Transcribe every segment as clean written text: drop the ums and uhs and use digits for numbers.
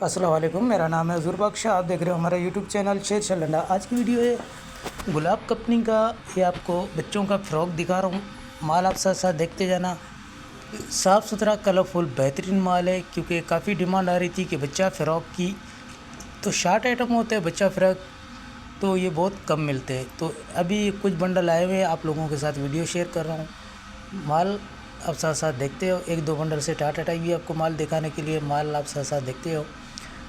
अस्सलाम वालेकुम, मेरा नाम है हज़ूर बख्श। आप देख रहे हो हमारा यूट्यूब चैनल शेर शलंडा। आज की वीडियो है गुलाब कंपनी का। ये आपको बच्चों का फ़्रॉक दिखा रहा हूँ। माल आप साथ साथ देखते जाना। साफ़ सुथरा कलरफुल बेहतरीन माल है, क्योंकि काफ़ी डिमांड आ रही थी कि बच्चा फ़्रॉक की तो शार्ट आइटम होते हैं, बच्चा फ़्रॉक तो ये बहुत कम मिलते हैं। तो अभी कुछ बंडल आए हुए हैं, आप लोगों के साथ वीडियो शेयर कर रहा हूँ। माल आप साथ साथ देखते हो। एक दो बंडल से टाटा टाई भी आपको माल दिखाने के लिए माल आप साथ साथ देखते हो।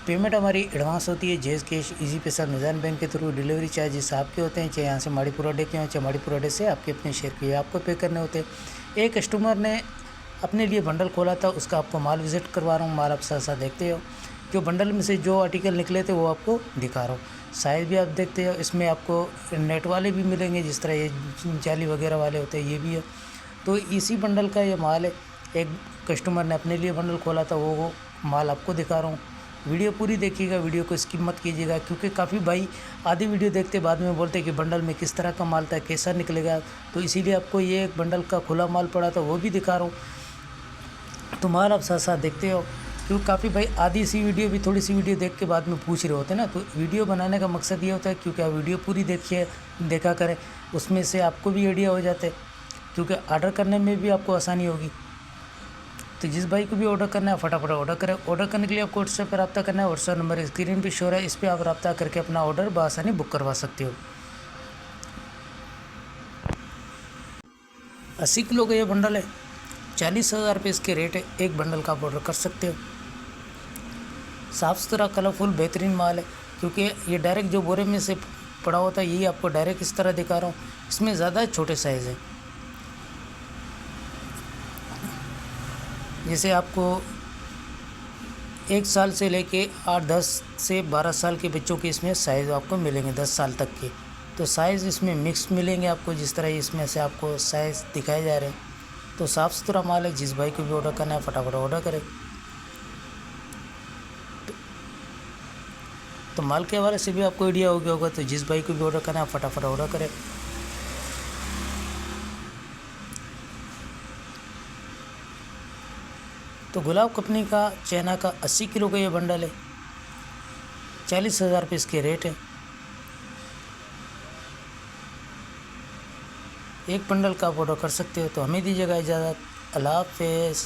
पेमेंट हमारी एडवांस होती है, जेज कैश, इजी पैसा, मीज़ान बैंक के थ्रू। डिलीवरी चार्जेस आपके होते हैं, चाहे यहाँ से माड़ीपुरा अड्डे के हों, चाहे माड़ीपुरा अड्डे से आपके अपने शेयर के आपको पे करने होते हैं। एक कस्टमर ने अपने लिए बंडल खोला था, उसका आपको माल विज़िट करवा रहा हूँ। माल आप साथ साथ देखते हो। जो बंडल में से जो आर्टिकल निकले थे वो आपको दिखा रहा हूँ। साइज़ भी आप देखते हो। इसमें आपको नेट वाले भी मिलेंगे, जिस तरह ये जाली वगैरह वाले होते हैं, ये भी है। तो इसी बंडल का ये माल है। एक कस्टमर ने अपने लिए बंडल खोला था, वो माल आपको दिखा रहा हूँ। वीडियो पूरी देखिएगा, वीडियो को स्किप मत कीजिएगा, क्योंकि काफ़ी भाई आधी वीडियो देखते बाद में बोलते हैं कि बंडल में किस तरह का माल था, कैसा निकलेगा। तो इसीलिए आपको ये एक बंडल का खुला माल पड़ा था, वो भी दिखा रहा हूँ। तो माल आप साथ साथ देखते हो, क्योंकि काफ़ी भाई आधी सी वीडियो भी थोड़ी सी वीडियो देख के बाद में पूछ रहे होते हैं ना। तो वीडियो बनाने का मकसद ये होता है क्योंकि आप वीडियो पूरी देखा करें, उसमें से आपको भी आइडिया हो जाता है, क्योंकि ऑर्डर करने में भी आपको आसानी होगी। तो जिस भाई को भी ऑर्डर करना है फटाफट ऑर्डर करें। ऑर्डर करने के लिए आपको व्हाट्सएप पर रब्ता करना है। व्हाट्सएप नंबर स्क्रीन पर शो है, इस पर आप रब्ता करके अपना ऑर्डर बआसानी बुक करवा सकते हो। 80 किलो का ये बंडल है, 40,000 रुपये इसके रेट है। एक बंडल का आप ऑर्डर कर सकते हो। साफ़ सुथरा कलरफुल बेहतरीन माल है, क्योंकि ये डायरेक्ट जो बोरे में से पड़ा होता है, यही आपको डायरेक्ट इस तरह दिखा रहा हूँ। इसमें ज़्यादा छोटे साइज़ है। जैसे आपको 1 साल से लेके 8-10 से 12 साल के बच्चों के इसमें साइज़ आपको मिलेंगे, 10 साल तक के। तो साइज़ इसमें मिक्स मिलेंगे आपको, जिस तरह इसमें से आपको साइज़ दिखाए जा रहे हैं। तो साफ़ सुथरा माल है। जिस भाई को भी ऑर्डर करना है फटाफट ऑर्डर करें। तो माल के हवाले से भी आपको आइडिया हो गया होगा। तो जिस भाई को भी ऑर्डर करना है फटाफट ऑर्डर करें। तो गुलाब कंपनी का चाइना का 80 किलो का ये बंडल है, 40,000 रुपये इसके रेट है। एक बंडल का आप ऑर्डर कर सकते हो। तो हमें दीजिएगा इजाज़त। अल्लाह हाफ़िज़।